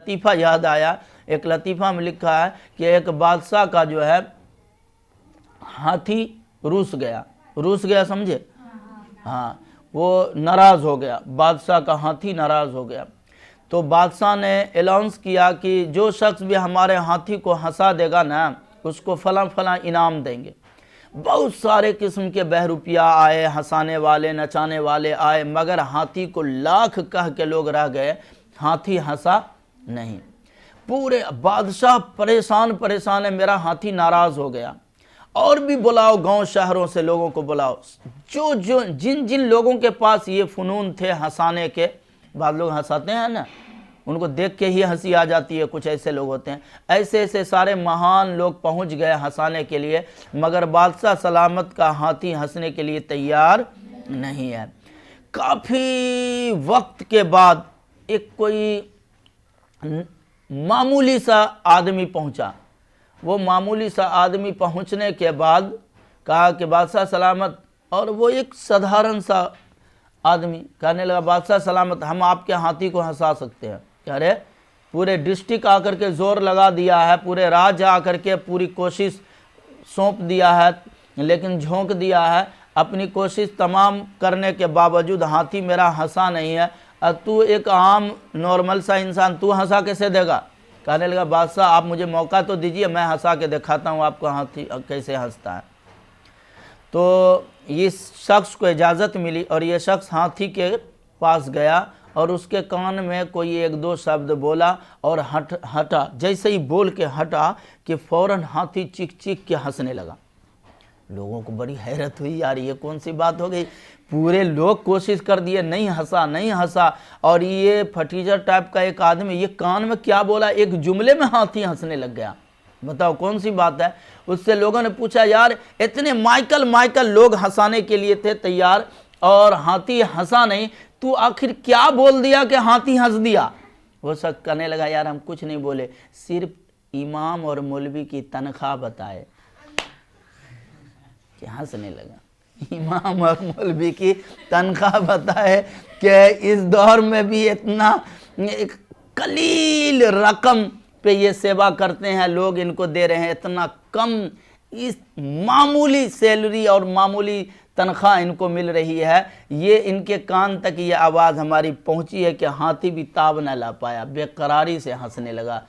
लतीफ़ा याद आया। एक लतीफ़ा में लिखा है कि एक बादशाह का जो है हाथी रूस गया समझे। हाँ, वो नाराज़ हो गया, बादशाह का हाथी नाराज़ हो गया। तो बादशाह ने अनाउंस किया कि जो शख्स भी हमारे हाथी को हंसा देगा ना, उसको फलां फलां इनाम देंगे। बहुत सारे किस्म के बहरूपिया आए, हंसाने वाले नचाने वाले आए, मगर हाथी को लाख कह के लोग रह गए, हाथी हंसा नहीं। पूरे बादशाह परेशान है, मेरा हाथी नाराज़ हो गया। और भी बुलाओ, गांव शहरों से लोगों को बुलाओ, जो जिन जिन लोगों के पास ये फ़नून थे हंसाने के। बाद लोग हंसाते हैं ना, उनको देख के ही हंसी आ जाती है, कुछ ऐसे लोग होते हैं। ऐसे ऐसे सारे महान लोग पहुंच गए हंसाने के लिए, मगर बादशाह सलामत का हाथी हंसने के लिए तैयार नहीं है। काफ़ी वक्त के बाद एक कोई मामूली सा आदमी पहुंचा। वो मामूली सा आदमी पहुंचने के बाद कहा कि बादशाह सलामत, और वो एक साधारण सा आदमी कहने लगा, बादशाह सलामत, हम आपके हाथी को हंसा सकते हैं। अरे पूरे डिस्ट्रिक्ट आकर के जोर लगा दिया है, पूरे राज्य आकर के पूरी कोशिश सौंप दिया है, लेकिन झोंक दिया है, अपनी कोशिश तमाम करने के बावजूद हाथी मेरा हंसा नहीं है। और तू एक आम नॉर्मल सा इंसान, तू हंसा कैसे देगा? कहने लगा, बादशाह आप मुझे मौका तो दीजिए, मैं हंसा के दिखाता हूँ आपको हाथी कैसे हंसता है। तो इस शख्स को इजाज़त मिली और ये शख्स हाथी के पास गया और उसके कान में कोई एक दो शब्द बोला और हटा। जैसे ही बोल के हटा कि फ़ौरन हाथी चीख चीख के हंसने लगा। लोगों को बड़ी हैरत हुई, यार ये कौन सी बात हो गई। पूरे लोग कोशिश कर दिए, नहीं हंसा, और ये फटीचर टाइप का एक आदमी ये कान में क्या बोला, एक जुमले में हाथी हंसने लग गया। बताओ कौन सी बात है। उससे लोगों ने पूछा, यार इतने माइकल लोग हंसाने के लिए थे तैयार और हाथी हंसा नहीं, तू आखिर क्या बोल दिया कि हाथी हंस दिया? वो सब कहने लगा, यार हम कुछ नहीं बोले, सिर्फ इमाम और मौलवी की तनख्वाह बताए कि हंसने लगा। इमाम और मौलवी की तनख्वाह बताए कि इस दौर में भी इतना कलील रकम पे ये सेवा करते हैं लोग, इनको दे रहे हैं इतना कम, इस मामूली सैलरी और मामूली तनख्वाह इनको मिल रही है। ये इनके कान तक ये आवाज़ हमारी पहुंची है कि हाथी भी ताब न ला पाया, बेकरारी से हंसने लगा।